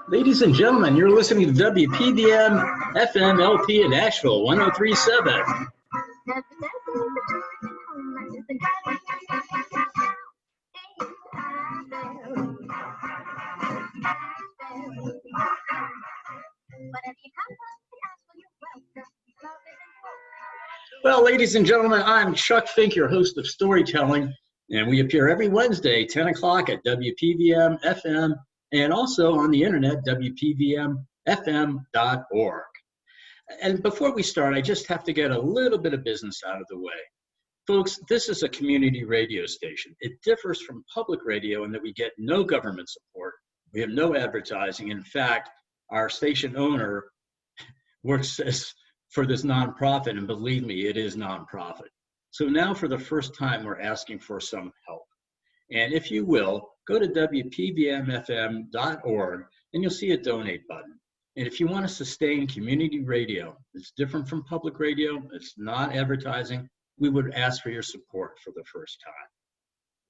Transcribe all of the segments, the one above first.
Ladies and gentlemen, you're listening to WPVM FMLP in Nashville, 1037. Well, ladies and gentlemen, I'm Chuck Fink, your host of Storytelling, and we appear every Wednesday, 10 o'clock at WPVM FM, and also on the internet, WPVMFM.org. And before we start, I just have to get a little bit of business out of the way. Folks, this is a community radio station. It differs from public radio in that we get no government support. We have no advertising. In fact, our station owner works for this nonprofit, and believe me, it is nonprofit. So now for the first time, we're asking for some help. And if you will, go to WPVMFM.org and you'll see a donate button. And if you want to sustain community radio, it's different from public radio, it's not advertising, we would ask for your support for the first time.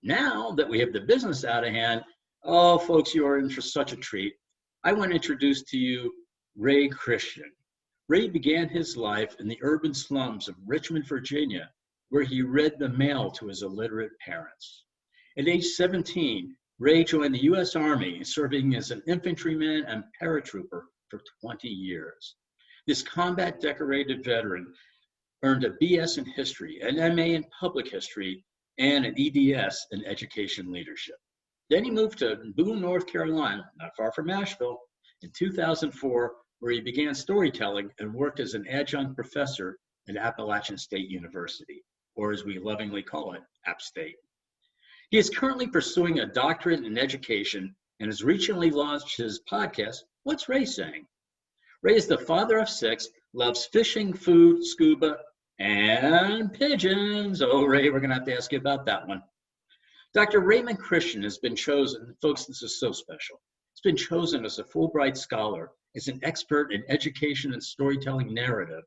Now that we have the business out of hand, oh, folks, you are in for such a treat. I want to introduce to you Ray Christian. Ray began his life in the urban slums of Richmond, Virginia, where he read the mail to his illiterate parents. At age 17, Ray joined the U.S. Army, serving as an infantryman and paratrooper for 20 years. This combat-decorated veteran earned a BS in history, an MA in public history, and an EDS in education leadership. Then he moved to Boone, North Carolina, not far from Nashville, in 2004, where he began storytelling and worked as an adjunct professor at Appalachian State University, or as we lovingly call it, App State. He is currently pursuing a doctorate in education and has recently launched his podcast, What's Ray Saying? Ray is the father of 6, loves fishing, food, scuba, and pigeons. Oh, Ray, we're going to have to ask you about that one. Dr. Raymond Christian has been chosen, folks, this is so special. He's been chosen as a Fulbright Scholar, as an expert in education and storytelling narrative.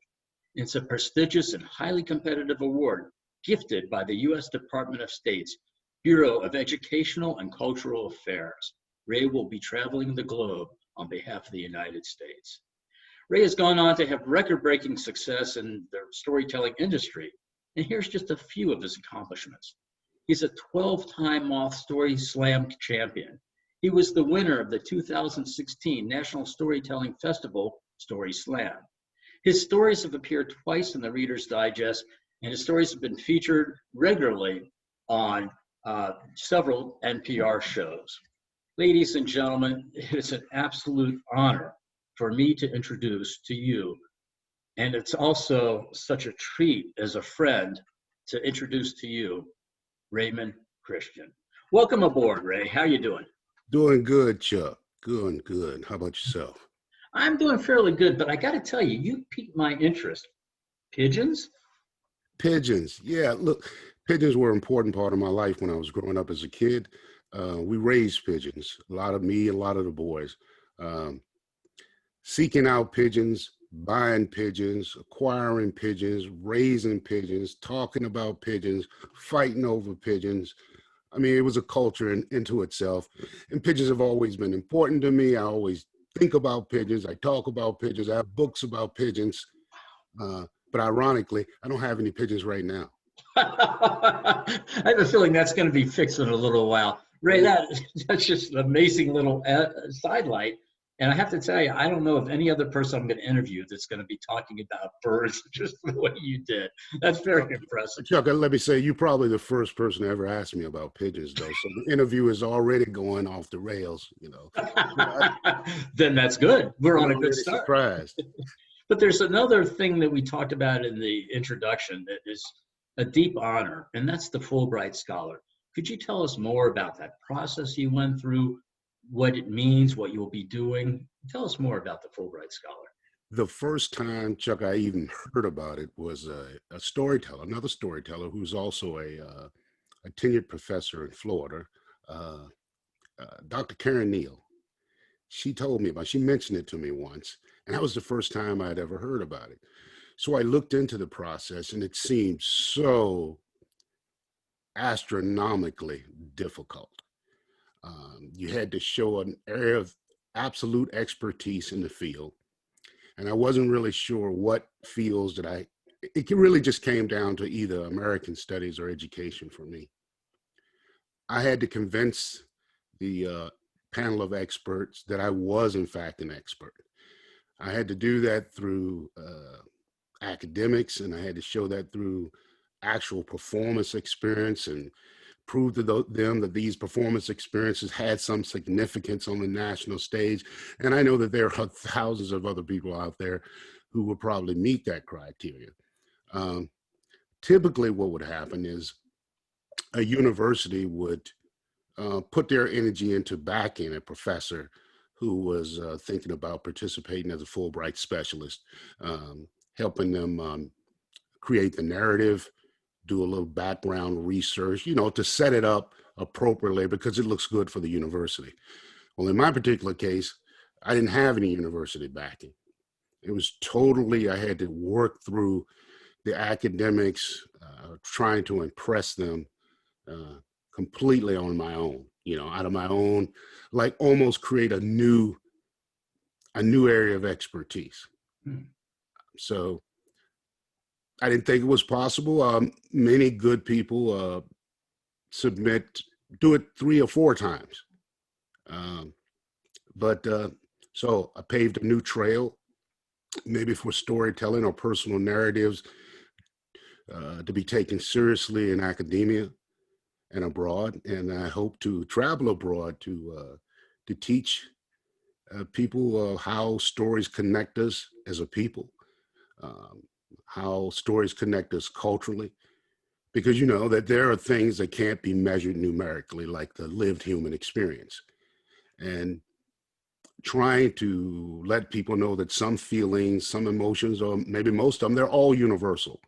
It's a prestigious and highly competitive award gifted by the U.S. Department of State's Bureau of Educational and Cultural Affairs. Ray will be traveling the globe on behalf of the United States. Ray has gone on to have record-breaking success in the storytelling industry, and here's just a few of his accomplishments. He's a 12-time Moth Story Slam champion. He was the winner of the 2016 National Storytelling Festival Story Slam. His stories have appeared twice in the Reader's Digest, and his stories have been featured regularly on several NPR shows. Ladies and gentlemen, it is an absolute honor for me to introduce to you, and it's also such a treat as a friend to introduce to you Raymond Christian. Welcome aboard, Ray. How you doing? Doing good, Chuck. Good. How about yourself? I'm doing fairly good, but I got to tell you, you piqued my interest. Pigeons? Pigeons. Yeah, look, pigeons were an important part of my life when I was growing up as a kid. We raised pigeons, a lot of me, a lot of the boys. Seeking out pigeons, buying pigeons, acquiring pigeons, raising pigeons, talking about pigeons, fighting over pigeons. I mean, it was a culture into itself, and pigeons have always been important to me. I always think about pigeons. I talk about pigeons. I have books about pigeons, but ironically, I don't have any pigeons right now. I have a feeling that's going to be fixed in a little while. Ray, that's just an amazing little sidelight. And I have to tell you, I don't know of any other person I'm going to interview that's going to be talking about birds just the way you did. That's very impressive. Chuck, let me say, you're probably the first person to ever ask me about pigeons, though. So the interview is already going off the rails, you know. Then that's good. We're on a good start. Surprised. But there's another thing that we talked about in the introduction that is a deep honor, and that's the Fulbright Scholar. Could you tell us more about that process you went through, what it means, what you'll be doing? Tell us more about the Fulbright Scholar. The first time, Chuck, I even heard about it was a storyteller, another storyteller who's also a tenured professor in Florida, Dr. Karen Neal. She told me about it. She mentioned it to me once, and that was the first time I'd ever heard about it. So I looked into the process, and it seemed so astronomically difficult. You had to show an area of absolute expertise in the field. And I wasn't really sure what fields that it really just came down to either American studies or education for me. I had to convince the panel of experts that I was, in fact, an expert. I had to do that through academics, and I had to show that through actual performance experience and prove to them that these performance experiences had some significance on the national stage. And I know that there are thousands of other people out there who will probably meet that criteria. Typically, what would happen is a university would put their energy into backing a professor who was thinking about participating as a Fulbright specialist, helping them create the narrative, do a little background research, to set it up appropriately because it looks good for the university. Well, in my particular case, I didn't have any university backing. It was totally, I had to work through the academics, trying to impress them completely on my own, out of my own, like almost create a new area of expertise. So I didn't think it was possible. Many good people do it 3 or 4 times. So I paved a new trail, maybe for storytelling or personal narratives to be taken seriously in academia and abroad. And I hope to travel abroad to teach people how stories connect us as a people, how stories connect us culturally, because that there are things that can't be measured numerically, like the lived human experience. And trying to let people know that some feelings, some emotions, or maybe most of them, they're all universal.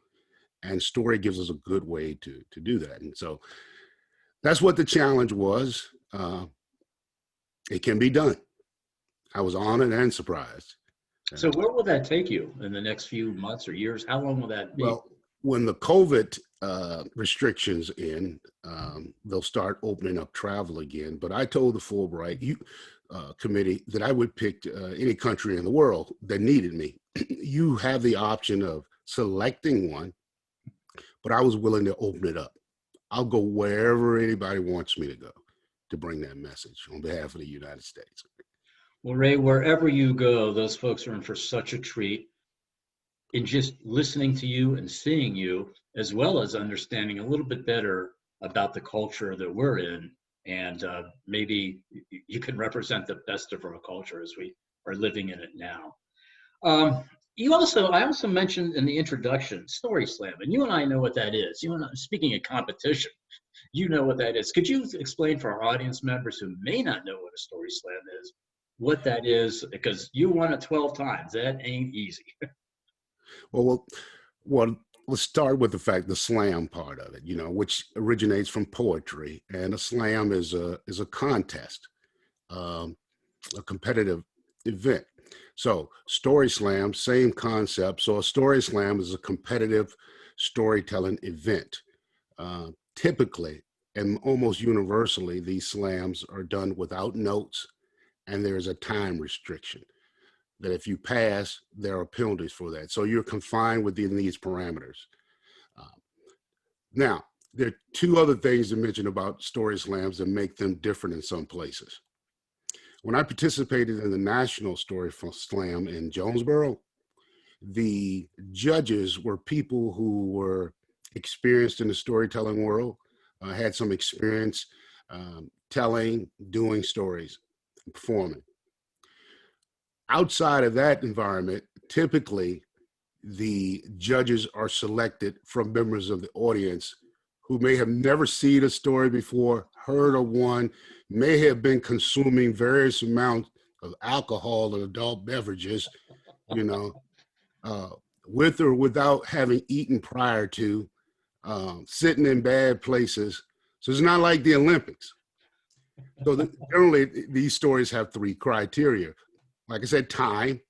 And story gives us a good way to do that. And so that's what the challenge was. It can be done. I was honored and surprised. So where will that take you in the next few months or years? How long will that be? Well, when the COVID restrictions end, they'll start opening up travel again. But I told the Fulbright committee that I would pick any country in the world that needed me. You have the option of selecting one, but I was willing to open it up. I'll go wherever anybody wants me to go to bring that message on behalf of the United States. Well, Ray, wherever you go, those folks are in for such a treat. In just listening to you and seeing you, as well as understanding a little bit better about the culture that we're in, and maybe you can represent the best of our culture as we are living in it now. I also mentioned in the introduction Story Slam, and you and I know what that is. You and I, speaking of competition, you know what that is. Could you explain for our audience members who may not know what a Story Slam is, what that is? Because you won it 12 times. That ain't easy. Well, let's start with the slam part of it, which originates from poetry. And a slam is a contest, a competitive event. So Story Slam, same concept. So a Story Slam is a competitive storytelling event. Typically, and almost universally, these slams are done without notes, and there's a time restriction that if you pass, there are penalties for that. So you're confined within these parameters. Now, there are 2 other things to mention about Story Slams that make them different in some places. When I participated in the National Story Slam in Jonesboro, the judges were people who were experienced in the storytelling world, had some experience telling, doing stories, and performing. Outside of that environment, typically the judges are selected from members of the audience who may have never seen a story before, heard of one, may have been consuming various amounts of alcohol and adult beverages, with or without having eaten prior to, sitting in bad places. So it's not like the Olympics. So generally, these stories have 3 criteria. Like I said, time.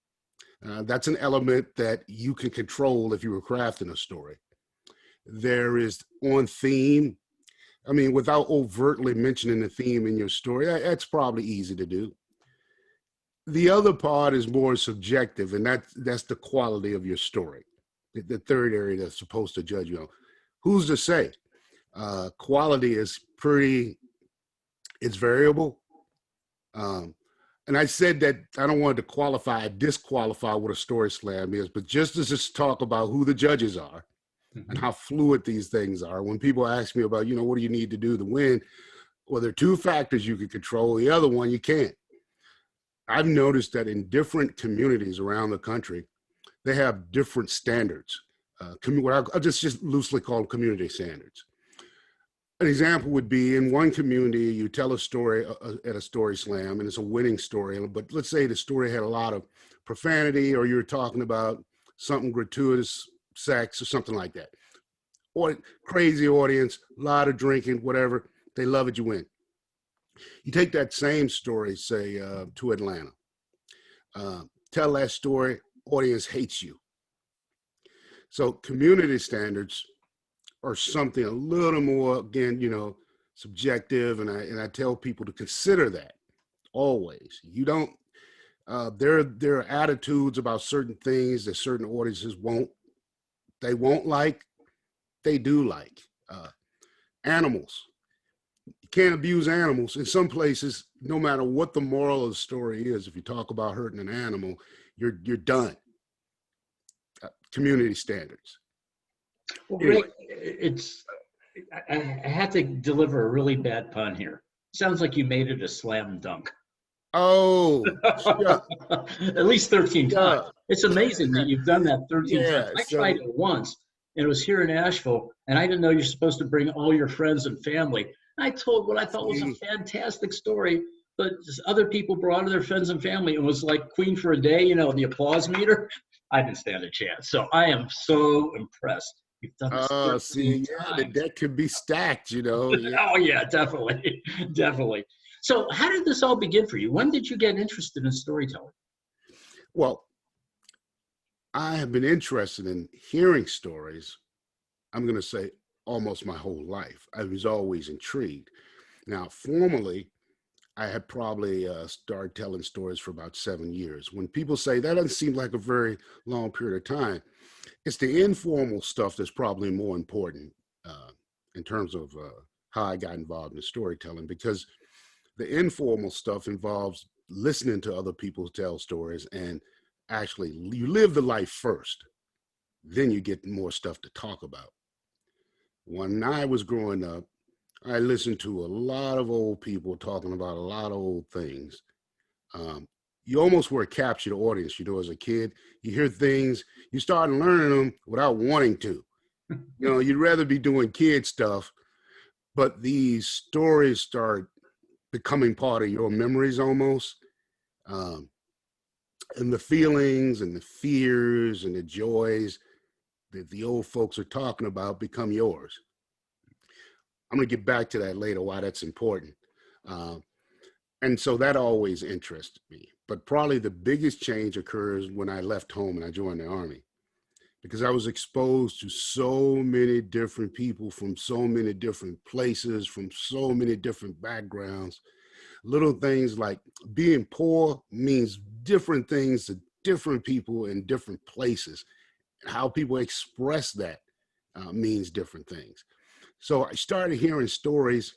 That's an element that you can control if you were crafting a story. There is on theme. I mean, without overtly mentioning the theme in your story, that's probably easy to do. The other part is more subjective, and that's the quality of your story. The third area that's supposed to judge you on. Who's to say? Quality is it's variable. Um, and I said that I don't want to disqualify what a story slam is, but just talk about who the judges are and how fluid these things are. When people ask me about, what do you need to do to win? Well, there are two factors you can control. The other one you can't. I've noticed that in different communities around the country, they have different standards. What I just loosely call them community standards. An example would be in one community, you tell a story at a story slam, and it's a winning story. But let's say the story had a lot of profanity, or you're talking about something gratuitous, sex, or something like that. Or crazy audience, a lot of drinking, whatever. They love it, you win. You take that same story, say, to Atlanta. Tell that story, audience hates you. So community standards are something a little more, again, subjective, and I tell people to consider that always. You don't. There are attitudes about certain things that certain audiences won't like. They do like animals. You can't abuse animals. In some places, no matter what the moral of the story is, if you talk about hurting an animal, you're done. Community standards. Well, Rick, I had to deliver a really bad pun here. Sounds like you made it a slam dunk. Oh, yeah. At least 13 times. It's amazing that you've done that 13 times. I tried it once, and it was here in Asheville, and I didn't know you're supposed to bring all your friends and family. I told what I thought was a fantastic story, but other people brought their friends and family. It was like Queen for a Day, the applause meter. I didn't stand a chance. So I am so impressed. You've done this 13 times. The deck could be stacked, Yeah. Oh, yeah, definitely. Definitely. So how did this all begin for you? When did you get interested in storytelling? Well, I have been interested in hearing stories, I'm going to say almost my whole life. I was always intrigued. Now, formally, I had probably started telling stories for about 7 years. When people say that doesn't seem like a very long period of time, it's the informal stuff that's probably more important in terms of how I got involved in storytelling, because the informal stuff involves listening to other people tell stories, and actually you live the life first, then you get more stuff to talk about. When I was growing up, I listened to a lot of old people talking about a lot of old things. You almost were a captured audience, as a kid. You hear things, you start learning them without wanting to. You'd rather be doing kid stuff, but these stories start becoming part of your memories almost. And the feelings and the fears and the joys that the old folks are talking about become yours. I'm going to get back to that later, why that's important. And so that always interested me. But probably the biggest change occurs when I left home and I joined the Army, because I was exposed to so many different people from so many different places, from so many different backgrounds. Little things like being poor means different things to different people in different places. How people express that means different things. So I started hearing stories.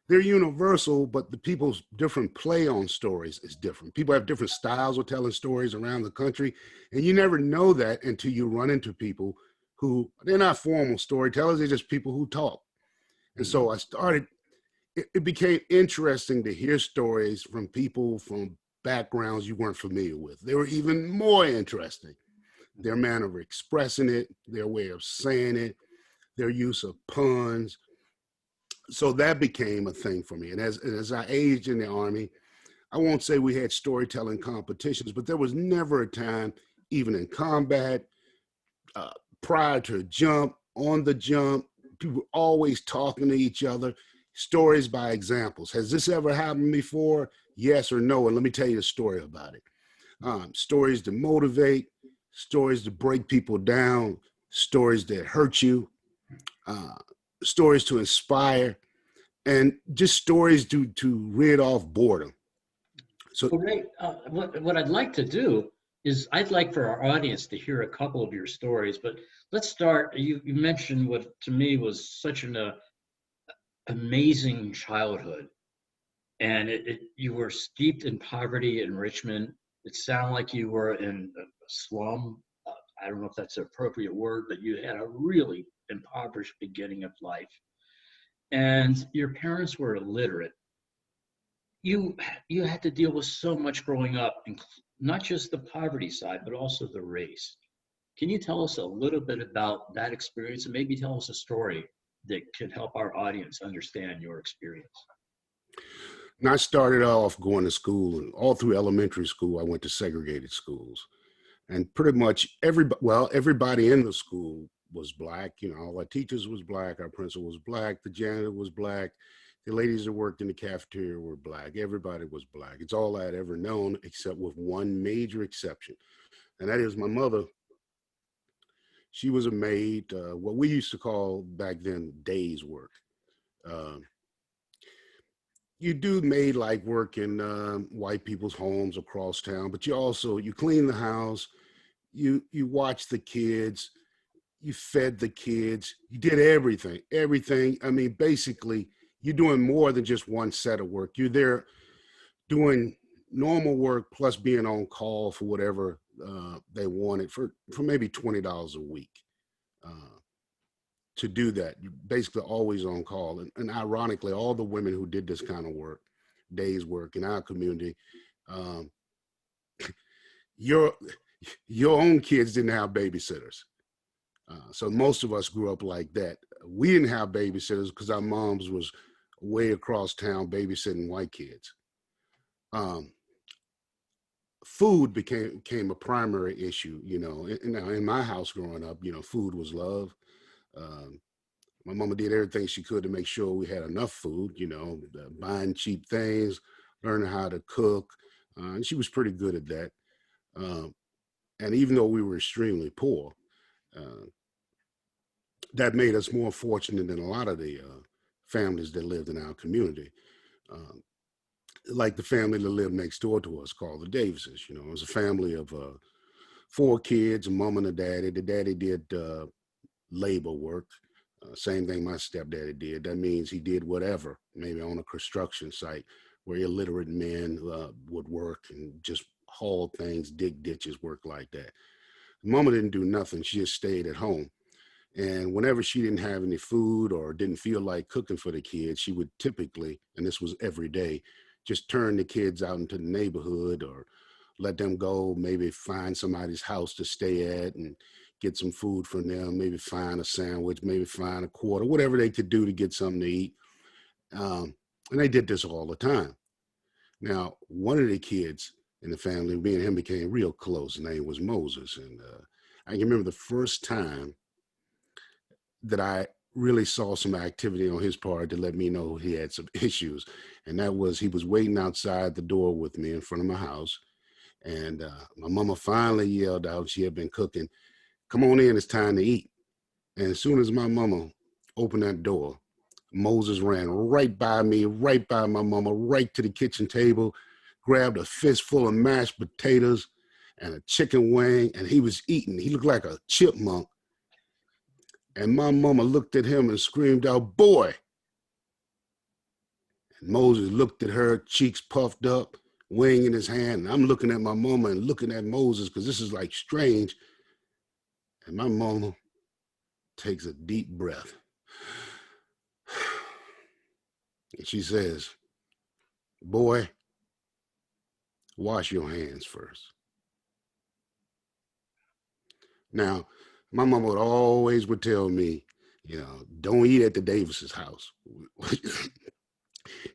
They're universal, but the people's different play on stories is different. People have different styles of telling stories around the country, and you never know that until you run into people who, they're not formal storytellers, they're just people who talk. And so it became interesting to hear stories from people from backgrounds you weren't familiar with. They were even more interesting. Their manner of expressing it, their way of saying it, their use of puns. So that became a thing for me. And as I aged in the Army, I won't say we had storytelling competitions, but there was never a time, even in combat, prior to a jump, on the jump, people were always talking to each other, stories by examples. Has this ever happened before? Yes or no? And let me tell you a story about it. Stories to motivate, stories to break people down, stories that hurt you, stories to inspire, and just stories to rid off boredom. So Well, Ray, what I'd like to do is I'd like for our audience to hear a couple of your stories, but let's start. You mentioned what to me was such an amazing childhood, and you were steeped in poverty, enrichment. It sounded like you were in a slum. I don't know if that's an appropriate word, but you had a really impoverished beginning of life, and your parents were illiterate. you you had to deal with so much growing up, not just the poverty side, but also the race. Can you tell us a little bit about that experience and maybe tell us a story that could help our audience understand your experience? and I started off going to school, and all through elementary school, I went to segregated schools. And pretty much everybody in the school was black. You know, all our teachers was black, our principal was black, the janitor was black, the ladies that worked in the cafeteria were black. Everybody was black. It's all I'd ever known, except with one major exception, and that is my mother. She was a maid, what we used to call back then days work. Uh, you do maid like work in white people's homes across town, but you clean the house, you watch the kids, you fed the kids, you did everything. I mean, basically, you're doing more than just one set of work. You're there doing normal work plus being on call for whatever they wanted for maybe $20 a week. Uh, to do that, you're basically always on call. And ironically, all the women who did this kind of work, days work in our community, um, your your own kids didn't have babysitters. So most of us grew up like that. We didn't have babysitters because our moms was way across town babysitting white kids. Um, Food became a primary issue. You know, in my house growing up, you know, food was love. Um, my mama did everything she could to make sure we had enough food. You know, buying cheap things, learning how to cook, and she was pretty good at that. Um, and even though we were extremely poor, uh, that made us more fortunate than a lot of the families that lived in our community. Um, like the family that lived next door to us called the Davises. You know, it was a family of four kids, a mom and a daddy. The daddy did labor work. Same thing my stepdaddy did. That means he did whatever, maybe on a construction site where illiterate men would work and just haul things, dig ditches, work like that. Mama didn't do nothing. She just stayed at home. And whenever she didn't have any food or didn't feel like cooking for the kids, she would typically, and this was every day, just turn the kids out into the neighborhood or let them go, maybe find somebody's house to stay at and get some food from them, maybe find a sandwich, maybe find a quarter, whatever they could do to get something to eat. And they did this all the time. Now, one of the kids in the family, me and him became real close. His name was Moses. And I can remember the first time that I really saw some activity on his part to let me know he had some issues. And that was he was waiting outside the door with me in front of my house. And my mama finally yelled out, she had been cooking, "Come on in, it's time to eat." And as soon as my mama opened that door, Moses ran right by me, right by my mama, right to the kitchen table, grabbed a fistful of mashed potatoes and a chicken wing, and he was eating. He looked like a chipmunk. And my mama looked at him and screamed out, "Boy!" And Moses looked at her, cheeks puffed up, wing in his hand. And I'm looking at my mama and looking at Moses because this is like strange. And my mama takes a deep breath. And she says, "Boy, wash your hands first." Now, my mama would tell me, you know, don't eat at the Davis's house.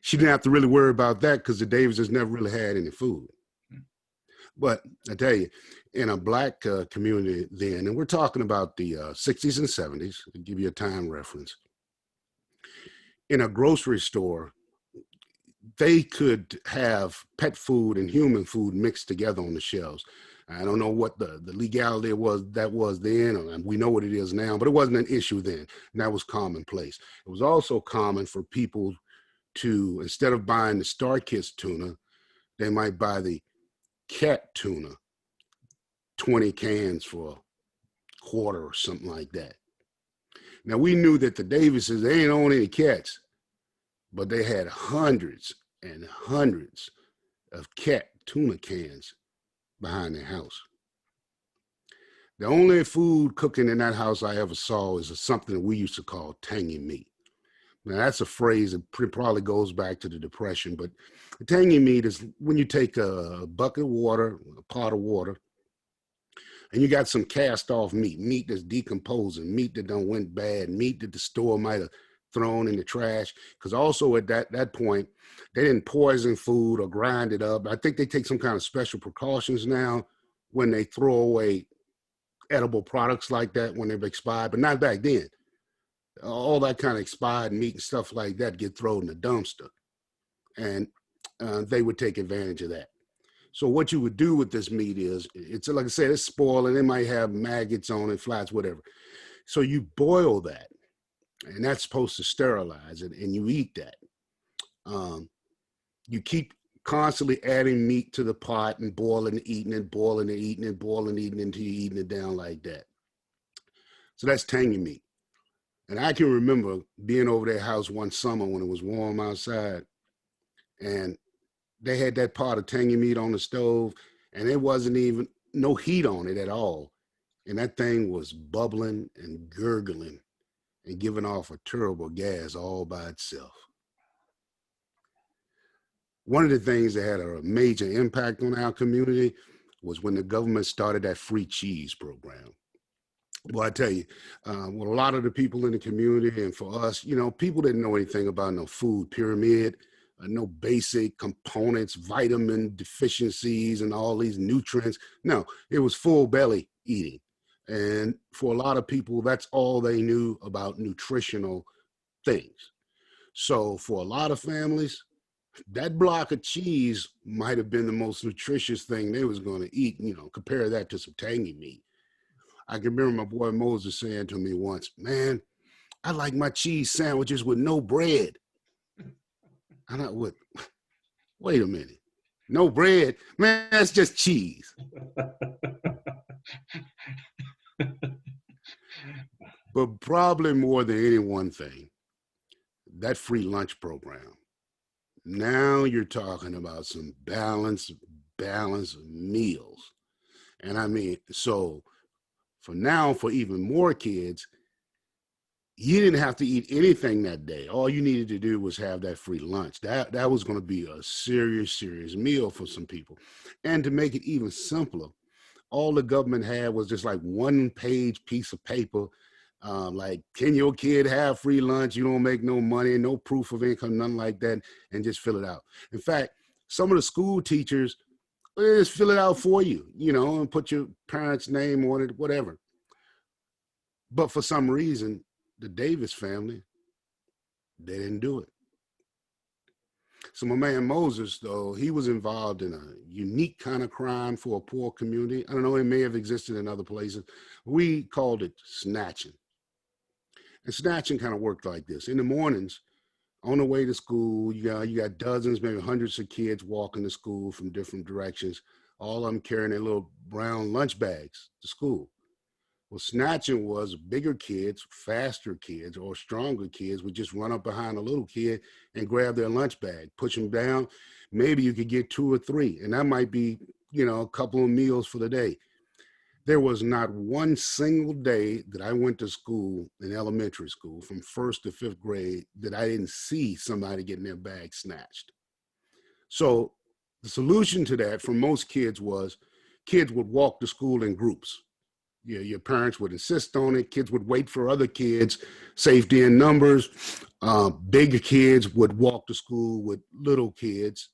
She didn't have to really worry about that because the Davises never really had any food. But I tell you, in a black community then, and we're talking about the 60s and 70s, to give you a time reference, in a grocery store, they could have pet food and human food mixed together on the shelves. I don't know what the legality was then, and we know what it is now, but it wasn't an issue then. And that was commonplace. It was also common for people to, instead of buying the Star Kiss tuna, They might buy the cat tuna, 20 cans for a quarter or something like that. Now we knew that the Davises, they ain't own any cats, but they had hundreds and hundreds of cat tuna cans behind their house. The only food cooking in that house I ever saw is something we used to call tangy meat. Now that's a phrase that probably goes back to the Depression, but the tangy meat is when you take a bucket of water, a pot of water, and you got some cast off meat, meat that's decomposing, meat that done went bad, meat that the store might have thrown in the trash. Because also at that point, they didn't poison food or grind it up. I think they take some kind of special precautions now when they throw away edible products like that when they've expired, but not back then. All that kind of expired meat and stuff like that get thrown in the dumpster, and they would take advantage of that. So what you would do with this meat is, it's like I said, it's spoiling. It might have maggots on it, flies, whatever. So you boil that, and that's supposed to sterilize it, and you eat that. You keep constantly adding meat to the pot and boiling, eating it, boiling and eating it, boiling, eating it until you're eating it down like that. So that's tangy meat. And I can remember being over their house one summer when it was warm outside, and they had that pot of tangy meat on the stove, and there wasn't even no heat on it at all. And that thing was bubbling and gurgling and giving off a terrible gas all by itself. One of the things that had a major impact on our community was when the government started that free cheese program. Well, I tell you, with a lot of the people in the community and for us, people didn't know anything about no food pyramid, no basic components, vitamin deficiencies, and all these nutrients. No, it was full belly eating. And for a lot of people, that's all they knew about nutritional things. So for a lot of families, that block of cheese might have been the most nutritious thing they was going to eat. Compare that to some tangy meat. I can remember my boy Moses saying to me once, "Man, I like my cheese sandwiches with no bread." And I would, wait a minute, no bread? Man, that's just cheese. But probably more than any one thing, that free lunch program. Now you're talking about some balanced meals. And I mean, so for even more kids, you didn't have to eat anything that day. All you needed to do was have that free lunch. That was going to be a serious meal for some people. And to make it even simpler, all the government had was just like 1-page piece of paper. Like, can your kid have free lunch? You don't make no money, no proof of income, nothing like that, and just fill it out. In fact, some of the school teachers just fill it out for you, and put your parents' name on it, whatever. But for some reason, the Davis family, they didn't do it. So my man Moses, though, he was involved in a unique kind of crime for a poor community. I don't know, it may have existed in other places. We called it snatching. And snatching kind of worked like this. In the mornings, on the way to school, you got dozens, maybe hundreds of kids walking to school from different directions, all of them carrying their little brown lunch bags to school. Well, snatching was bigger kids, faster kids, or stronger kids would just run up behind a little kid and grab their lunch bag, push them down. Maybe you could get 2 or 3, and that might be, a couple of meals for the day. There was not one single day that I went to school in elementary school from 1st to 5th grade that I didn't see somebody getting their bag snatched. So the solution to that for most kids was kids would walk to school in groups. Your parents would insist on it. Kids would wait for other kids, safety in numbers. Bigger kids would walk to school with little kids,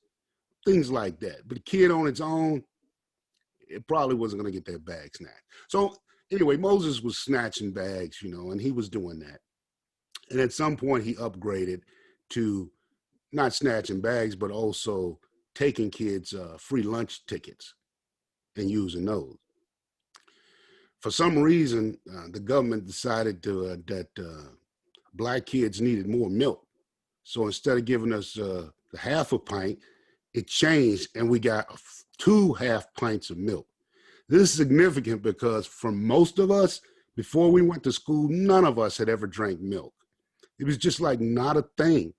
things like that. But a kid on its own, it probably wasn't going to get that bag snatched. So anyway, Moses was snatching bags, and he was doing that. And at some point he upgraded to not snatching bags, but also taking kids free lunch tickets and using those. For some reason, the government decided that Black kids needed more milk. So instead of giving us the half a pint, it changed and we got 2 half pints of milk. This is significant because for most of us, before we went to school, none of us had ever drank milk. It was just like not a thing,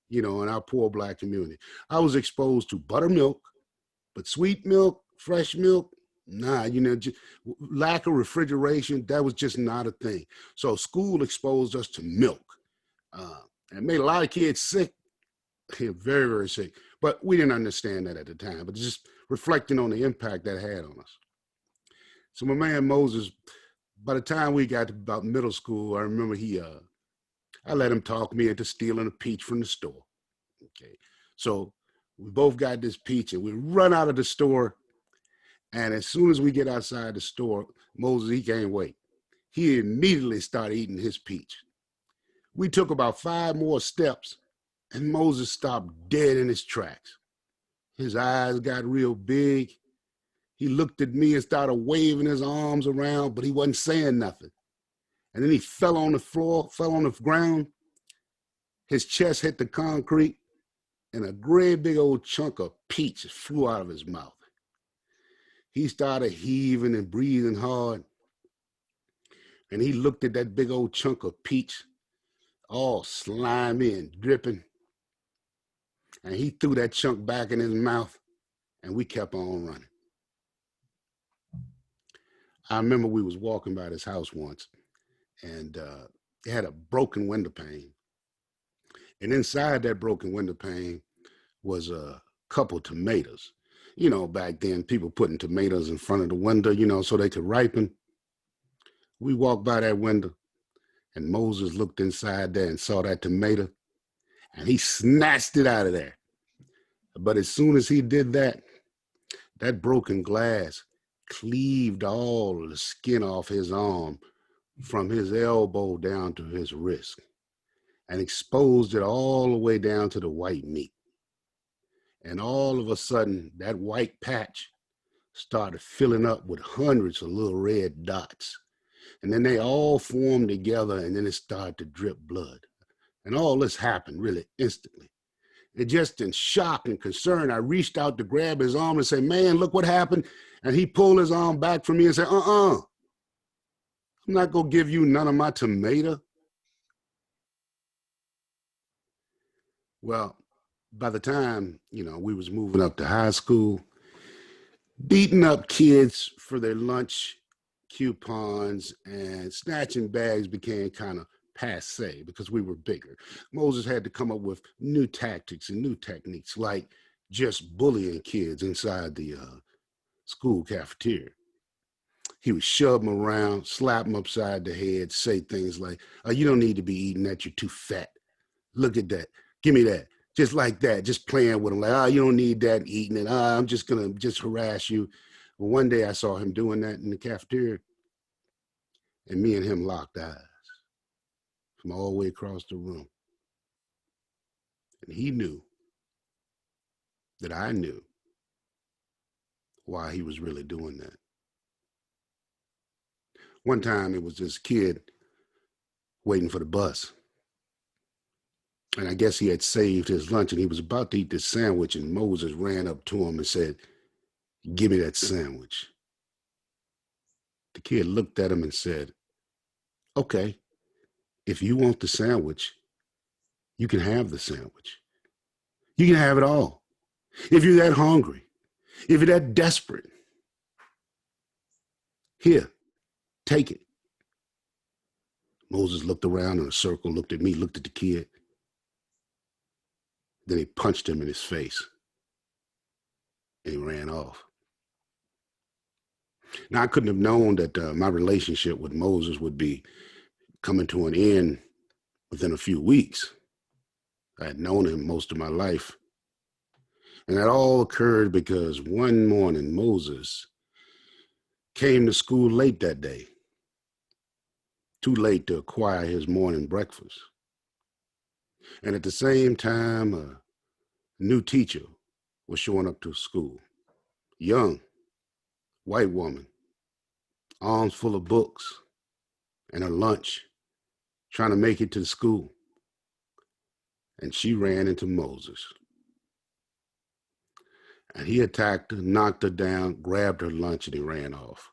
in our poor Black community. I was exposed to buttermilk, but sweet milk, fresh milk, nah, just lack of refrigeration, that was just not a thing. So school exposed us to milk. And made a lot of kids sick, very, very sick. But we didn't understand that at the time, but just reflecting on the impact that had on us. So my man Moses, by the time we got to about middle school, I remember I let him talk me into stealing a peach from the store. Okay. So we both got this peach and we run out of the store. And as soon as we get outside the store, Moses, he can't wait. He immediately started eating his peach. We took about 5 more steps and Moses stopped dead in his tracks. His eyes got real big. He looked at me and started waving his arms around, but he wasn't saying nothing. And then he fell on the floor, fell on the ground. His chest hit the concrete and a great big old chunk of peach flew out of his mouth. He started heaving and breathing hard. And he looked at that big old chunk of peach, all slimy and dripping. And he threw that chunk back in his mouth and we kept on running. I remember we was walking by this house once and it had a broken window pane. And inside that broken window pane was a couple tomatoes. Back then people putting tomatoes in front of the window, so they could ripen. We walked by that window and Moses looked inside there and saw that tomato and he snatched it out of there. But as soon as he did that, that broken glass cleaved all of the skin off his arm from his elbow down to his wrist and exposed it all the way down to the white meat. And all of a sudden, that white patch started filling up with hundreds of little red dots. And then they all formed together and then it started to drip blood. And all this happened really instantly. It just in shock and concern, I reached out to grab his arm and say, man, look what happened. And he pulled his arm back from me and said, I'm not gonna give you none of my tomato. Well, by the time, we was moving up to high school, beating up kids for their lunch coupons and snatching bags became kind of passe because we were bigger. Moses had to come up with new tactics and new techniques, like just bullying kids inside the school cafeteria. He would shove them around, slap them upside the head, say things like, oh, you don't need to be eating that, you're too fat. Look at that, give me that. Just like that, just playing with them, like, oh, you don't need that, eating it. I'm just gonna harass you. Well, one day I saw him doing that in the cafeteria and me and him locked eyes from all the way across the room. And he knew that I knew why he was really doing that. One time it was this kid waiting for the bus. And I guess he had saved his lunch and he was about to eat this sandwich and Moses ran up to him and said, give me that sandwich. The kid looked at him and said, okay, if you want the sandwich, you can have the sandwich. You can have it all. If you're that hungry, if you're that desperate, here, take it. Moses looked around in a circle, looked at me, looked at the kid. Then he punched him in his face and he ran off. Now, I couldn't have known that my relationship with Moses would be coming to an end within a few weeks. I had known him most of my life. And that all occurred because one morning Moses came to school late that day, too late to acquire his morning breakfast. And at the same time, a new teacher was showing up to school. Young, white woman, arms full of books and her lunch, trying to make it to school. And she ran into Moses. And he attacked her, knocked her down, grabbed her lunch, and he ran off.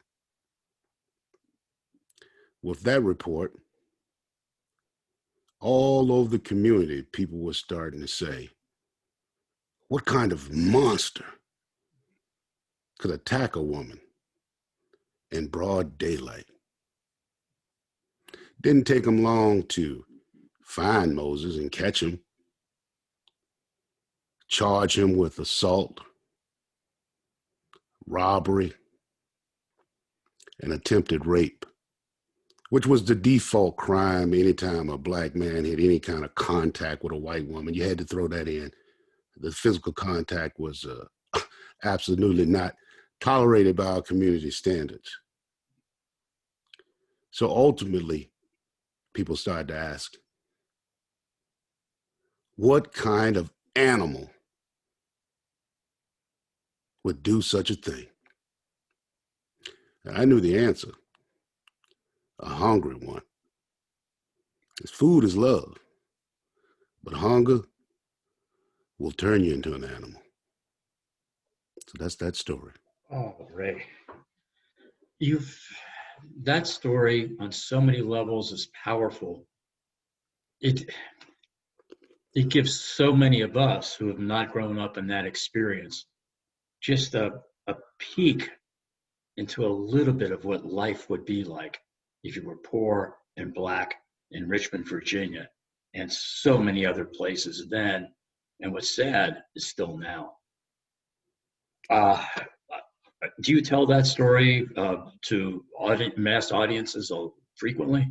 With that report, all over the community, people were starting to say, what kind of monster could attack a woman in broad daylight? Didn't take them long to find Moses and catch him, charge him with assault, robbery, and attempted rape, which was the default crime anytime a black man had any kind of contact with a white woman. You had to throw that in. The physical contact was absolutely not tolerated by our community standards. So ultimately, people started to ask, what kind of animal would do such a thing? And I knew the answer, a hungry one. Because food is love, but hunger will turn you into an animal. So that's that story. Oh, Ray, that story on so many levels is powerful. It gives so many of us who have not grown up in that experience just a peek into a little bit of what life would be like if you were poor and black in Richmond, Virginia, and so many other places then. And what's sad is still now. Do you tell that story to mass audiences frequently?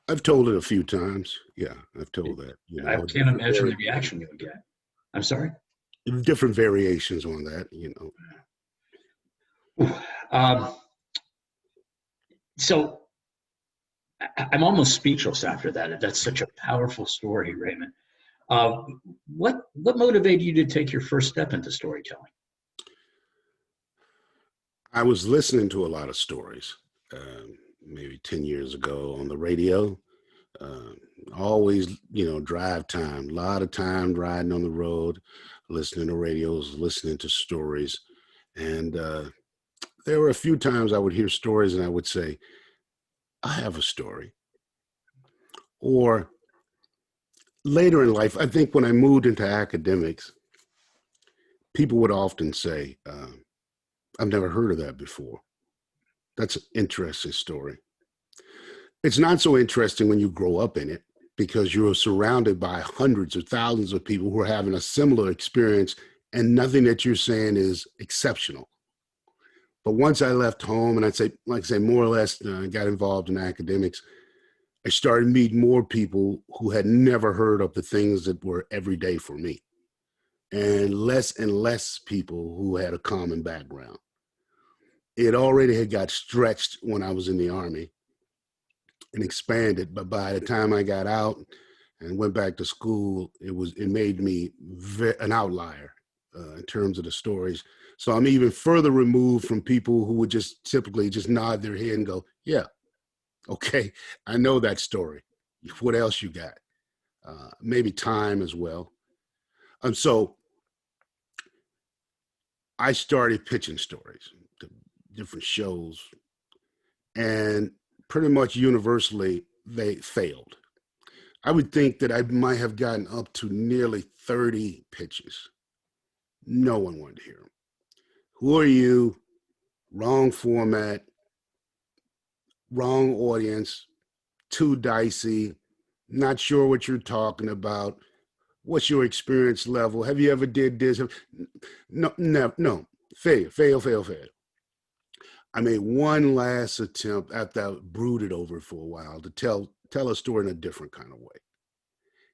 I've told it a few times. Yeah, I've told that. I can't imagine the reaction you would get. I'm sorry? Different variations on that, So I'm almost speechless after that. That's such a powerful story, Raymond. What motivated you to take your first step into storytelling? I was listening to a lot of stories, maybe 10 years ago on the radio. Always, drive time, a lot of time riding on the road, listening to radios, listening to stories. And there were a few times I would hear stories and I would say, I have a story. Or later in life, I think when I moved into academics, people would often say, I've never heard of that before. That's an interesting story. It's not so interesting when you grow up in it because you're surrounded by hundreds or thousands of people who are having a similar experience and nothing that you're saying is exceptional. But once I left home and like I say, more or less got involved in academics, I started meeting more people who had never heard of the things that were everyday for me, and less people who had a common background. It already had got stretched when I was in the Army and expanded, but by the time I got out and went back to school, it made me an outlier in terms of the stories. So I'm even further removed from people who would just typically just nod their head and go, yeah, okay, I know that story. What else you got? Maybe time as well. And so I started pitching stories to different shows, and pretty much universally they failed. I would think that I might have gotten up to nearly 30 pitches. No one wanted to hear them. Who are you? Wrong format, wrong audience, too dicey, not sure what you're talking about. What's your experience level? Have you ever did this? No. Fail. I made one last attempt after I brooded over it for a while to tell a story in a different kind of way.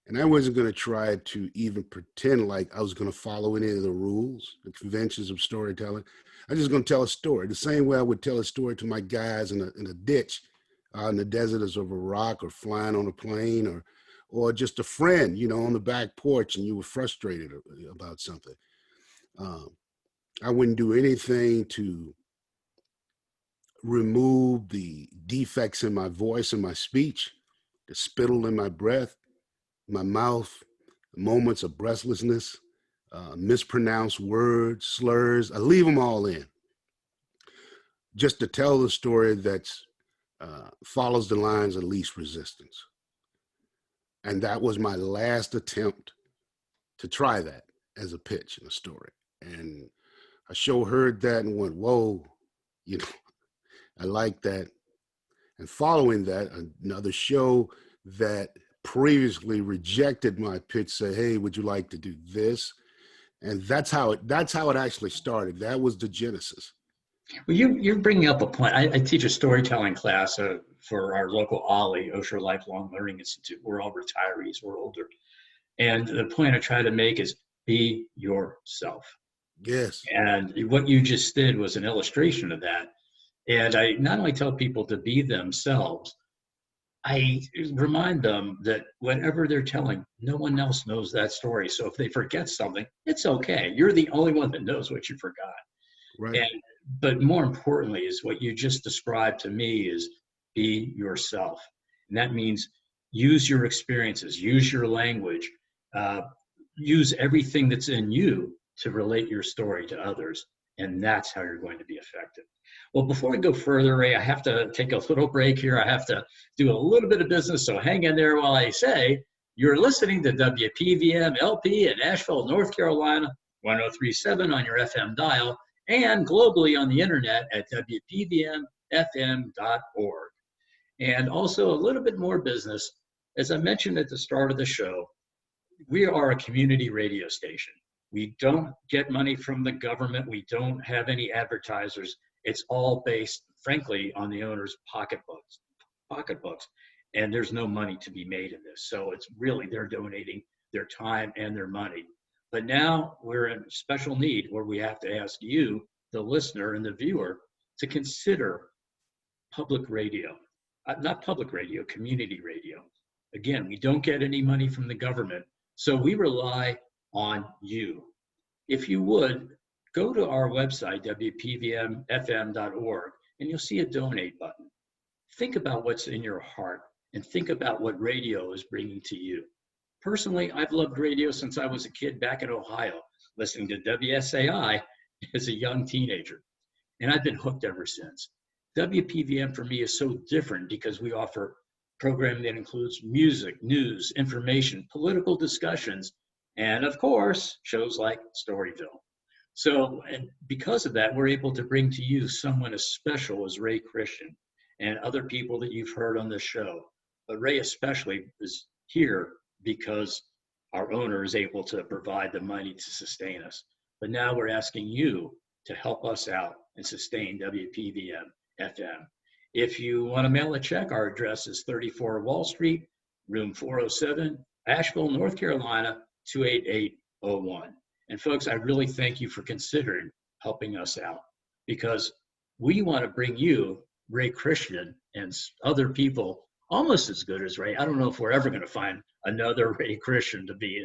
And I wasn't going to try to even pretend like I was going to follow any of the rules, the conventions of storytelling. I'm just going to tell a story the same way I would tell a story to my guys in a ditch in the desert as of a rock, or flying on a plane, or just a friend, on the back porch and you were frustrated about something. I wouldn't do anything to remove the defects in my voice and my speech, the spittle in my breath, my mouth, moments of breathlessness, mispronounced words, slurs. I leave them all in just to tell the story that follows the lines of least resistance. And that was my last attempt to try that as a pitch in a story. And a show heard that and went, whoa, you know, I like that. And following that, another show that previously rejected my pitch said, hey, would you like to do this? And that's how it actually started. That was the genesis. Well, you're bringing up a point. I teach a storytelling class for our local OLLI, Osher Lifelong Learning Institute. We're all retirees, we're older. And the point I try to make is be yourself. Yes. And what you just did was an illustration of that. And I not only tell people to be themselves, I remind them that whatever they're telling, no one else knows that story. So if they forget something, it's okay. You're the only one that knows what you forgot. Right. And but more importantly is what you just described to me is be yourself. And that means use your experiences, use your language, use everything that's in you to relate your story to others. And that's how you're going to be effective. Well, before we go further, Ray, I have to take a little break here. I have to do a little bit of business, so hang in there while I say you're listening to WPVM LP in Asheville, North Carolina, 1037 on your FM dial, and globally on the internet at WPVMFM.org. And also a little bit more business. As I mentioned at the start of the show, we are a community radio station. We don't get money from the government. We don't have any advertisers. It's all based, frankly, on the owner's pocketbooks. And there's no money to be made in this. So it's really, they're donating their time and their money. But now we're in special need where we have to ask you, the listener and the viewer, to consider public radio. Not public radio, community radio. Again, we don't get any money from the government. So we rely on you. If you would, go to our website, WPVMFM.org, and you'll see a donate button. Think about what's in your heart and think about what radio is bringing to you. Personally, I've loved radio since I was a kid back in Ohio, listening to WSAI as a young teenager. And I've been hooked ever since. WPVM for me is so different because we offer programming that includes music, news, information, political discussions, and of course, shows like Storyville. So, and because of that, we're able to bring to you someone as special as Ray Christian and other people that you've heard on this show. But Ray especially is here because our owner is able to provide the money to sustain us. But now we're asking you to help us out and sustain WPVM FM. If you want to mail a check, our address is 34 Wall Street, room 407, Asheville, North Carolina, 28801. And folks, I really thank you for considering helping us out because we want to bring you Ray Christian and other people almost as good as Ray. I don't know if we're ever going to find another Ray Christian to be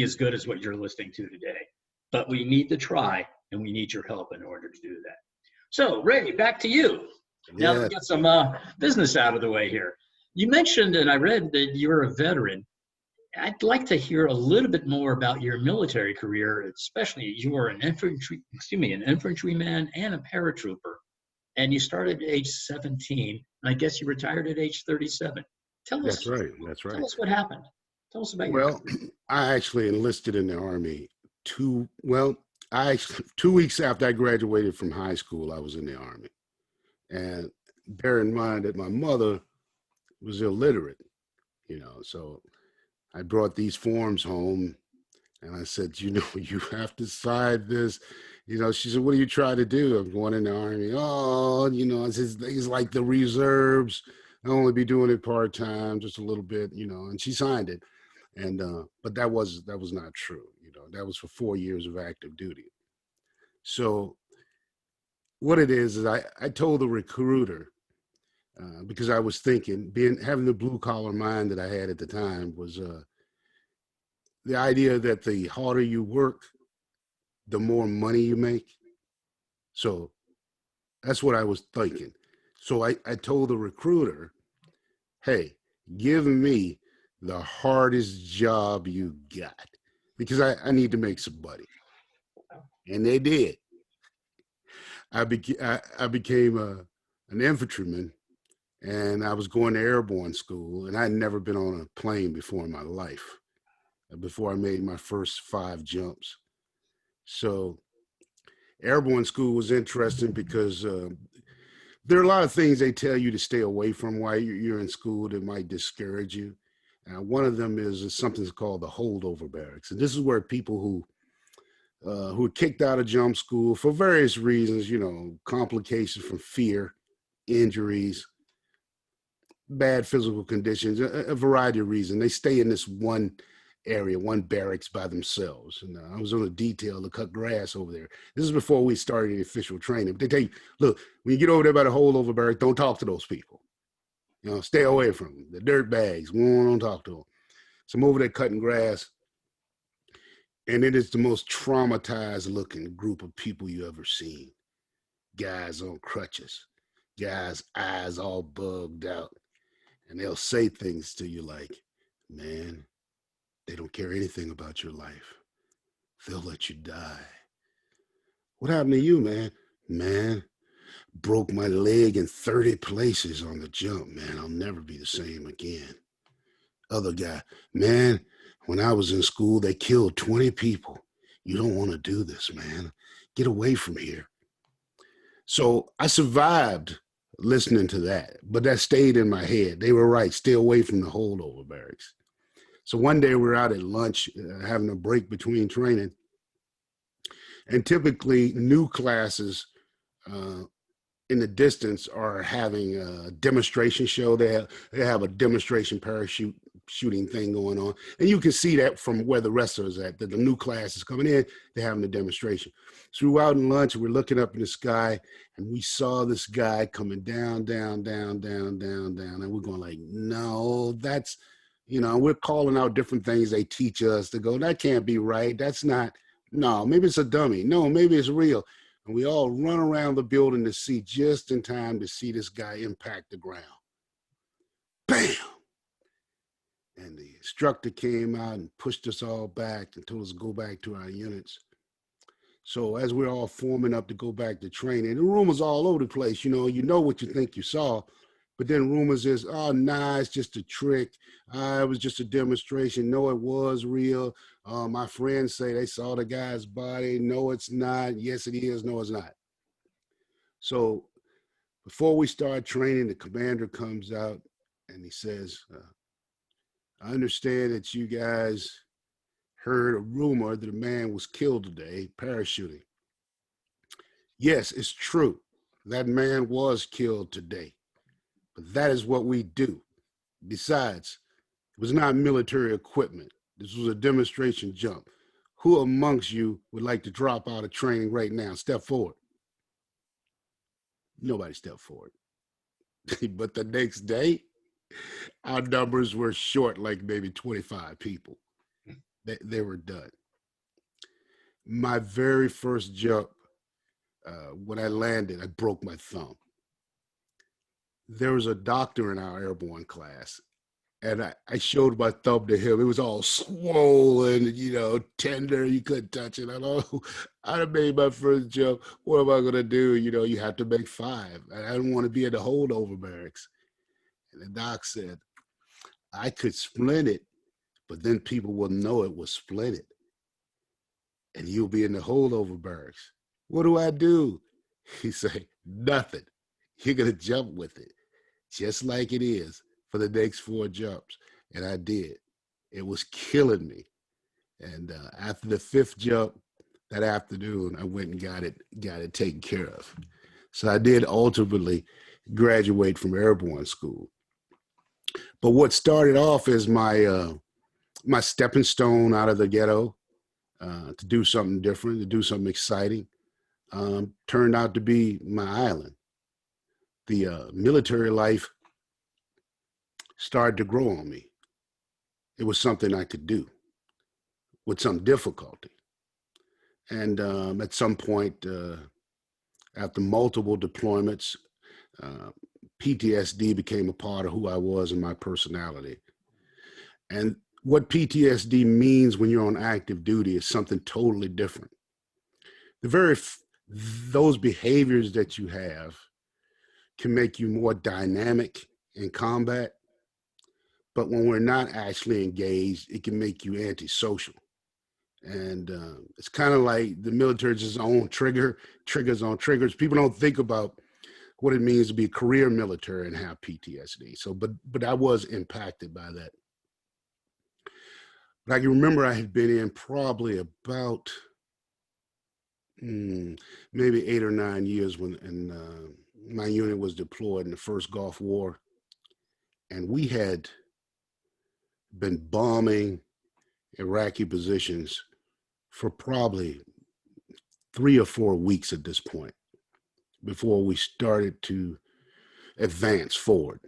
as good as what you're listening to today. But we need to try, and we need your help in order to do that. So, Ray, back to you. Now let's get some business out of the way here. You mentioned, and I read that you're a veteran. I'd like to hear a little bit more about your military career, especially you were an infantryman and a paratrooper, and you started at age 17, and I guess you retired at age 37. Tell us. That's right. Tell us what happened. Tell us about your career. I actually enlisted in the Army 2 weeks after I graduated from high school. I was in the Army. And bear in mind that my mother was illiterate, so I brought these forms home and I said, you have to sign this. She said, what do you try to do? I'm going in the Army. Oh, it's like the reserves. I'll only be doing it part-time, just a little bit, and she signed it. And, but that was not true. That was for 4 years of active duty. So what it is I told the recruiter, because I was thinking, having the blue collar mind that I had at the time was the idea that the harder you work, the more money you make. So that's what I was thinking. So I told the recruiter, hey, give me the hardest job you got. because I need to make some money. And they did. I became an infantryman, and I was going to airborne school, and I'd never been on a plane before in my life, before I made my first 5 jumps. So airborne school was interesting because there are a lot of things they tell you to stay away from while you're in school that might discourage you. One of them is something called the holdover barracks, and this is where people who are kicked out of jump school for various reasons, complications from fear, injuries, bad physical conditions, a variety of reasons. They stay in this one area, one barracks by themselves. And I was on a detail to cut grass over there. This is before we started the official training. But they tell you, look, when you get over there by the holdover barracks, don't talk to those people. Stay away from them. The dirt bags, we don't talk to them. So I'm over there cutting grass. And it is the most traumatized looking group of people you ever seen. Guys on crutches, guys' eyes all bugged out. And they'll say things to you like, man, they don't care anything about your life. They'll let you die. What happened to you, man? Man, broke my leg in 30 places on the jump, man. I'll never be the same again. Other guy, man, when I was in school, they killed 20 people. You don't want to do this, man. Get away from here. So I survived listening to that, but that stayed in my head. They were right, stay away from the holdover barracks. So one day we were out at lunch, having a break between training, and typically new classes in the distance are having a demonstration show. They have a demonstration parachute shooting thing going on, and you can see that from where the rest of us at. That the new class is coming in, they're having a demonstration. So we were out in lunch, we're looking up in the sky, and we saw this guy coming down, down, down, down, down, down, and we're going like, no, that's, we're calling out different things they teach us to go, that can't be right. That's not, no, maybe it's a dummy. No, maybe it's real. And we all run around the building to see just in time to see this guy impact the ground. Bam! And the instructor came out and pushed us all back and told us to go back to our units. So as we're all forming up to go back to training, the rumors all over the place. You know what you think you saw, but then rumors is, oh, nah, it's just a trick. It was just a demonstration. No, it was real. My friends say they saw the guy's body. No, it's not. Yes, it is. No, it's not. So before we start training, the commander comes out and he says, I understand that you guys heard a rumor that a man was killed today parachuting. Yes, it's true. That man was killed today. But that is what we do. Besides, it was not military equipment. This was a demonstration jump. Who amongst you would like to drop out of training right now? Step forward. Nobody stepped forward. But the next day, our numbers were short, like maybe 25 people. They were done. My very first jump, when I landed, I broke my thumb. There was a doctor in our airborne class, and I showed my thumb to him. It was all swollen, tender. You couldn't touch it. I made my first jump. What am I going to do? You have to make 5. I didn't want to be in the holdover barracks. And the doc said, I could splint it, but then people will know it was splinted. And you'll be in the holdover barracks. What do I do? He said, nothing. You're going to jump with it, just like it is, for the next 4 jumps. And I did. It was killing me. And after the 5th jump that afternoon, I went and got it taken care of. So I did ultimately graduate from airborne school. But what started off as my stepping stone out of the ghetto to do something different, to do something exciting, turned out to be my island. The military life started to grow on me. It was something I could do with some difficulty. And at some point, after multiple deployments, PTSD became a part of who I was and my personality. And what PTSD means when you're on active duty is something totally different. The those behaviors that you have can make you more dynamic in combat, but when we're not actually engaged, it can make you antisocial. And it's kind of like the military's its own triggers on triggers. People don't think about what it means to be a career military and have PTSD. So, but I was impacted by that. But I can remember I had been in probably about maybe 8 or 9 years when, and my unit was deployed in the first Gulf War, and we had been bombing Iraqi positions for probably 3 or 4 weeks at this point before we started to advance forward.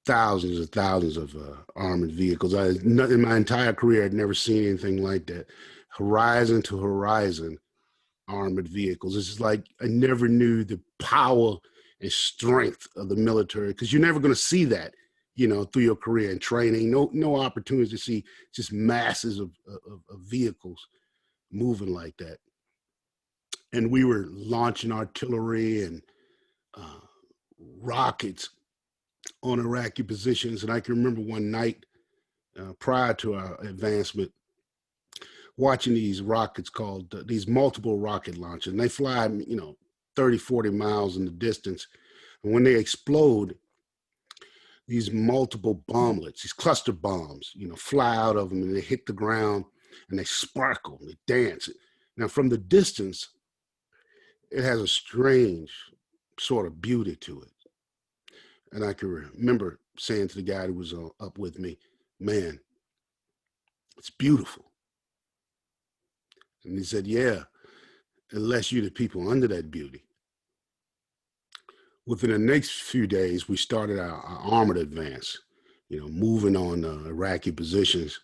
Thousands and thousands of armored vehicles. In my entire career, I'd never seen anything like that. Horizon to horizon armored vehicles. It's like I never knew the power and strength of the military, because you're never going to see that, through your career and training. No opportunities to see just masses of vehicles moving like that. And we were launching artillery and rockets on Iraqi positions. And I can remember one night prior to our advancement, watching these rockets called these multiple rocket launchers. And they fly, 30, 40 miles in the distance. And when they explode, these multiple bomblets, these cluster bombs, fly out of them, and they hit the ground and they sparkle and they dance. Now, from the distance, it has a strange sort of beauty to it. And I can remember saying to the guy who was up with me, man, it's beautiful. And he said, yeah, unless you're the people under that beauty. Within the next few days, we started our armored advance, moving on Iraqi positions.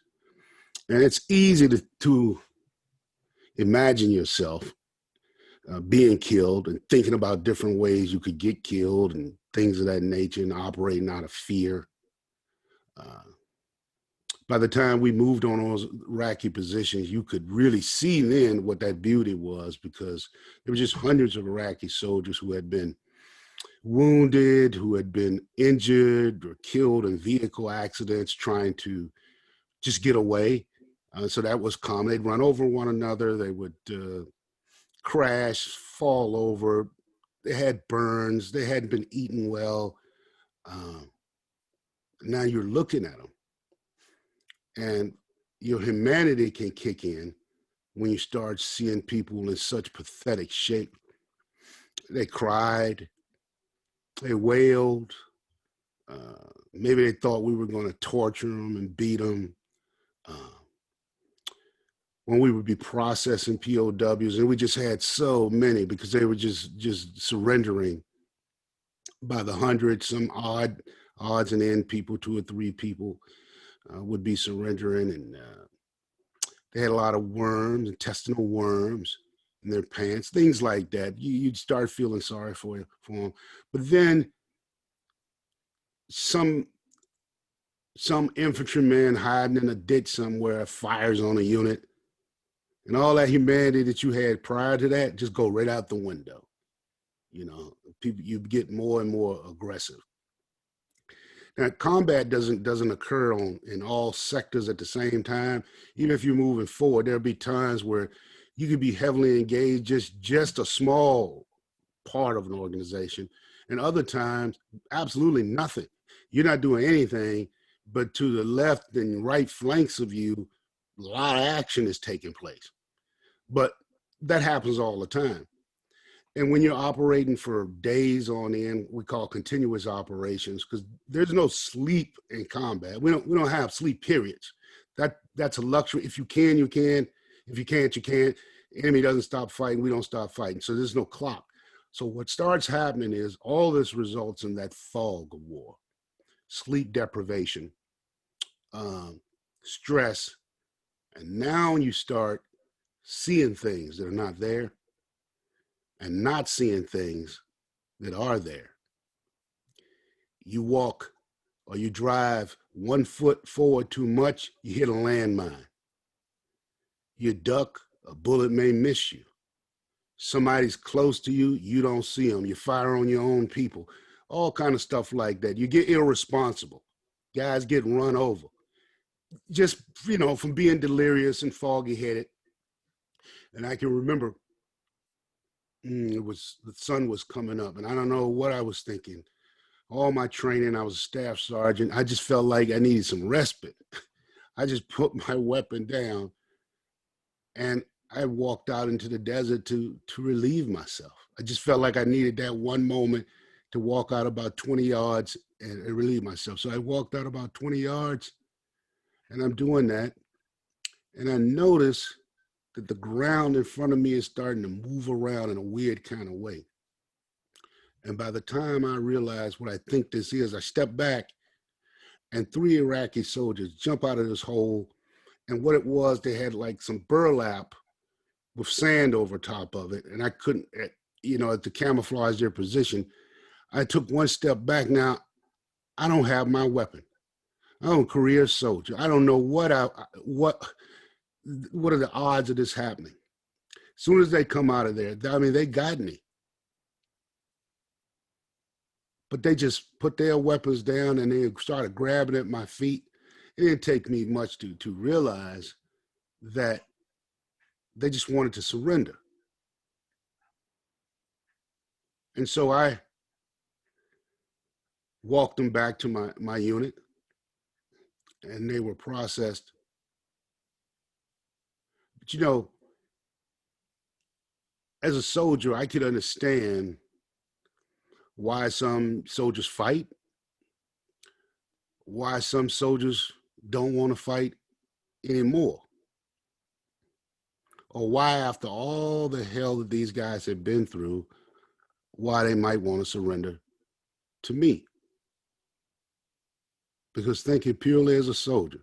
And it's easy to imagine yourself being killed and thinking about different ways you could get killed and things of that nature, and operating out of fear. By the time we moved on those Iraqi positions, you could really see then what that beauty was, because there were just hundreds of Iraqi soldiers who had been wounded, who had been injured or killed in vehicle accidents trying to just get away. So that was common. They'd run over one another. They would crash, fall over. They had burns. They hadn't been eaten well. Now you're looking at them, and your humanity can kick in when you start seeing people in such pathetic shape. They cried, they wailed. Maybe they thought we were going to torture them and beat them. When we would be processing POWs, and we just had so many because they were just surrendering by the hundred. Some odds and end people, 2 or 3 people would be surrendering, and they had a lot of worms, intestinal worms in their pants, things like that. You'd start feeling sorry for them. But then some infantryman hiding in a ditch somewhere fires on a unit, and all that humanity that you had prior to that just go right out the window. People, you get more and more aggressive. Now, combat doesn't occur in all sectors at the same time. Even if you're moving forward, there'll be times where you could be heavily engaged, just a small part of an organization, and other times, absolutely nothing. You're not doing anything, but to the left and right flanks of you, a lot of action is taking place. But that happens all the time. And when you're operating for days on end, we call continuous operations, because there's no sleep in combat. We don't have sleep periods. That's a luxury. If you can, you can. If you can't, you can't. Enemy doesn't stop fighting, we don't stop fighting. So there's no clock. So what starts happening is all this results in that fog of war, sleep deprivation, stress, and now you start seeing things that are not there and not seeing things that are there. You walk or you drive 1 foot forward too much, you hit a landmine. You duck, a bullet may miss you. Somebody's close to you, you don't see them. You fire on your own people. All kind of stuff like that. You get irresponsible. Guys get run over. Just, from being delirious and foggy headed. And I can remember the sun was coming up, and I don't know what I was thinking. All my training, I was a staff sergeant. I just felt like I needed some respite. I just put my weapon down and I walked out into the desert to relieve myself. I just felt like I needed that one moment to walk out about 20 yards and relieve myself. So I walked out about 20 yards and I'm doing that. And I noticed that the ground in front of me is starting to move around in a weird kind of way. And by the time I realized what I think this is, I stepped back and 3 Iraqi soldiers jump out of this hole. And what it was, they had like some burlap with sand over top of it. And I couldn't, to camouflage their position, I took 1 step back. Now, I don't have my weapon. I'm a career soldier. I don't know what are the odds of this happening. As soon as they come out of there, they got me. But they just put their weapons down and they started grabbing at my feet. It didn't take me much to realize that they just wanted to surrender. And so I walked them back to my unit and they were processed. But as a soldier, I could understand why some soldiers fight, why some soldiers don't want to fight anymore, or why after all the hell that these guys have been through, why they might want to surrender to me. Because thinking purely as a soldier,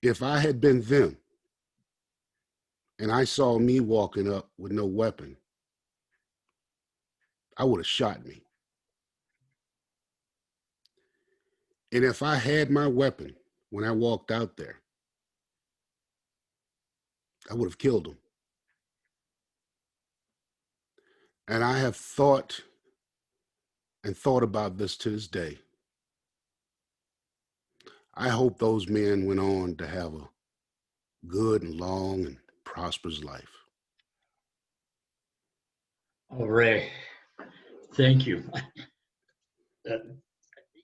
if I had been them and I saw me walking up with no weapon, I would have shot me. And if I had my weapon when I walked out there, I would have killed him. And I have thought about this to this day. I hope those men went on to have a good and long and prosperous life. Oh, Ray, thank you.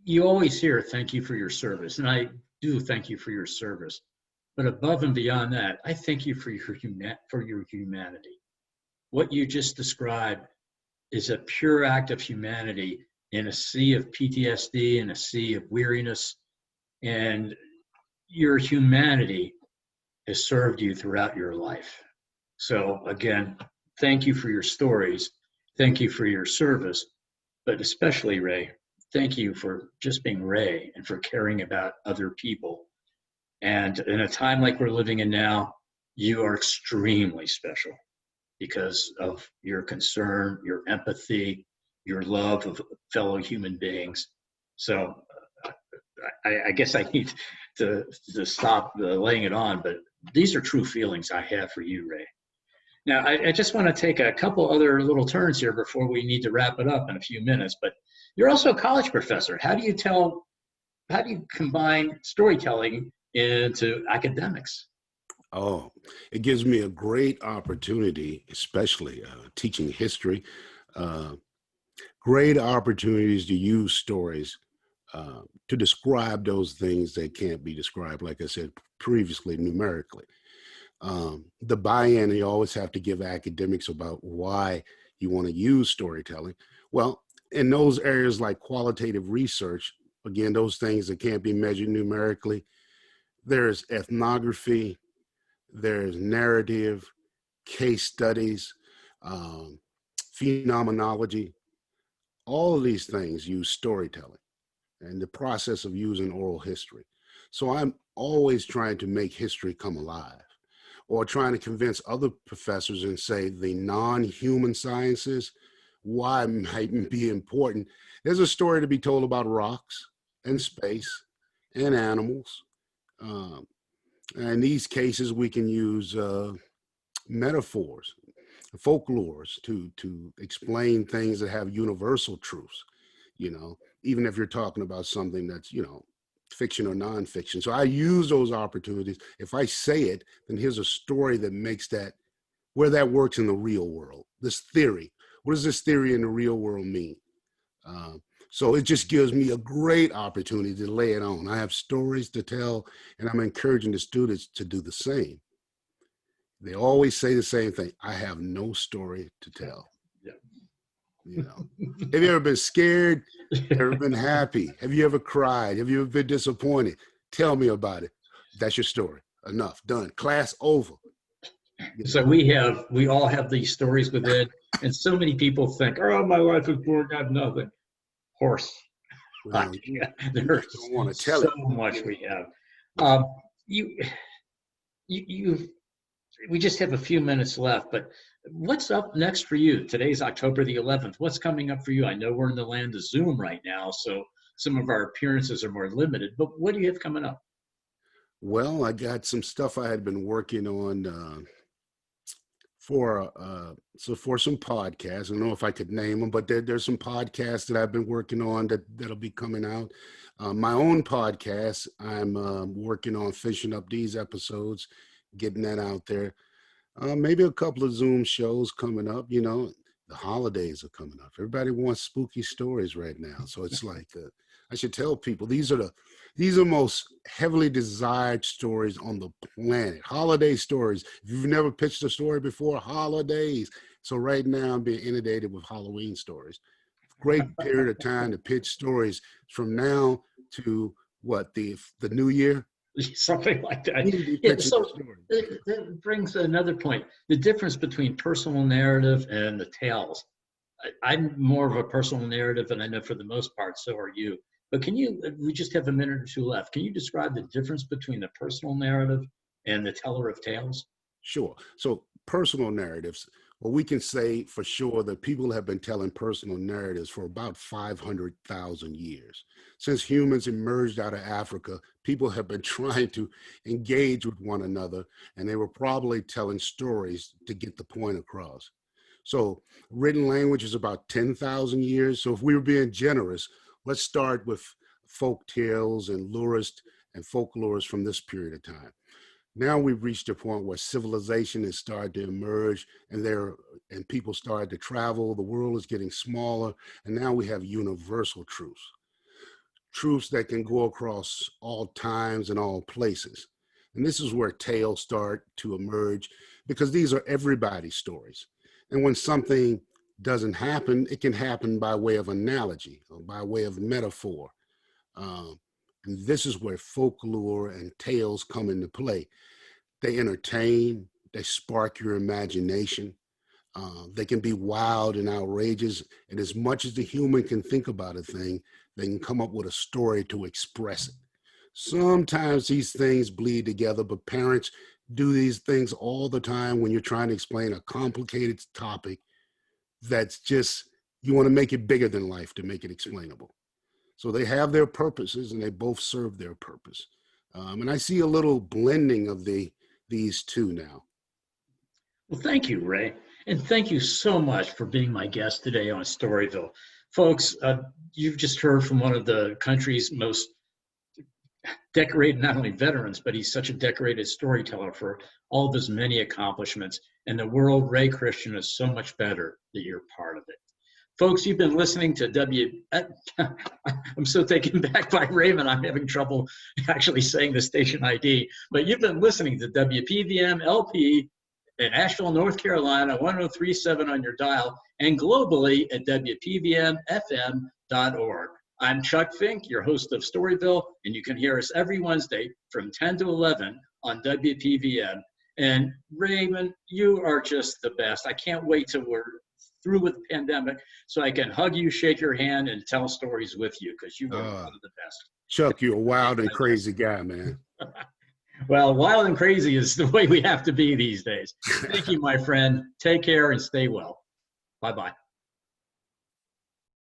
You always hear thank you for your service, and I do thank you for your service. But above and beyond that, I thank you for your humanity. What you just described is a pure act of humanity in a sea of PTSD and a sea of weariness. And your humanity has served you throughout your life. So again, thank you for your stories. Thank you for your service, but especially Ray, thank you for just being Ray and for caring about other people. And in a time like we're living in now, you are extremely special because of your concern, your empathy, your love of fellow human beings. So I guess I need to stop laying it on, but these are true feelings I have for you, Ray. Now, I just want to take a couple other little turns here before we need to wrap it up in a few minutes, but you're also a college professor. How do you combine storytelling into academics? Oh, it gives me a great opportunity, especially teaching history, great opportunities to use stories to describe those things that can't be described, like I said previously, numerically. The buy-in, you always have to give academics about why you want to use storytelling. Well, in those areas like qualitative research, again, those things that can't be measured numerically, there's ethnography, there's narrative, case studies, phenomenology. All of these things use storytelling and the process of using oral history. So I'm always trying to make history come alive, or trying to convince other professors and say the non-human sciences why it might be important. There's a story to be told about rocks and space and animals. Um, in these cases, we can use metaphors, folklores to explain things that have universal truths, even if you're talking about something that's, fiction or nonfiction. So I use those opportunities. If I say it, then here's a story that makes that, where that works in the real world. This theory, what does this theory in the real world mean? So it just gives me a great opportunity to lay it on. I have stories to tell, and I'm encouraging the students to do the same. They always say the same thing. I have no story to tell. Yeah. Have you ever been scared? Ever been happy? Have you ever cried? Have you ever been disappointed? Tell me about it. That's your story. Enough. Done. Class over. So we all have these stories within, and so many people think, oh, my life was boring, I have nothing. Horse. Well, There's don't want to tell so it. much we have. You we just have a few minutes left, but what's up next for you? Today's October the 11th. What's coming up for you? I know we're in the land of Zoom right now, so some of our appearances are more limited, but what do you have coming up? Well, I got some stuff I had been working on for some podcasts. I don't know if I could name them, but there's some podcasts that I've been working on that'll be coming out. My own podcast, I'm working on finishing up these episodes, getting that out there. Maybe a couple of Zoom shows coming up. The holidays are coming up. Everybody wants spooky stories right now. So it's like, I should tell people these are most heavily desired stories on the planet. Holiday stories. If you've never pitched a story before, holidays. So right now I'm being inundated with Halloween stories. Great period of time to pitch stories from now to what, the new year? Something like that. Yeah, so that brings another point. The difference between personal narrative and the tales. I'm more of a personal narrative, and I know for the most part, so are you. But we just have a minute or two left. Can you describe the difference between the personal narrative and the teller of tales? Sure. So personal narratives, well, we can say for sure that people have been telling personal narratives for about 500,000 years. Since humans emerged out of Africa, people have been trying to engage with one another, and they were probably telling stories to get the point across. So written language is about 10,000 years. So if we were being generous, let's start with folk tales and lurists and folklorists from this period of time. Now we've reached a point where civilization has started to emerge, and people started to travel. The world is getting smaller, and now we have universal truths that can go across all times and all places. And this is where tales start to emerge, because these are everybody's stories. And when something doesn't happen, it can happen by way of analogy or by way of metaphor. And this is where folklore and tales come into play. They entertain, they spark your imagination. They can be wild and outrageous. And as much as the human can think about a thing, they can come up with a story to express it. Sometimes these things bleed together, but parents do these things all the time when you're trying to explain a complicated topic that's just, you want to make it bigger than life to make it explainable. So they have their purposes, and they both serve their purpose. And I see a little blending of these two now. Well, thank you, Ray. And thank you so much for being my guest today on Storyville. Folks, you've just heard from one of the country's most decorated, not only veterans, but he's such a decorated storyteller for all of his many accomplishments. And the world, Ray Christian, is so much better that you're part of it. Folks, you've been listening to I'm so taken back by Raymond, I'm having trouble actually saying the station ID, but you've been listening to WPVM LP in Asheville, North Carolina, 1037 on your dial, and globally at WPVMFM.org. I'm Chuck Fink, your host of Storyville, and you can hear us every Wednesday from 10 to 11 on WPVM. And Raymond, you are just the best. I can't wait till we're through with the pandemic so I can hug you, shake your hand, and tell stories with you, because you are one of the best. Chuck, you're a wild and crazy guy, man. Well, wild and crazy is the way we have to be these days. Thank you, my friend. Take care and stay well. Bye-bye.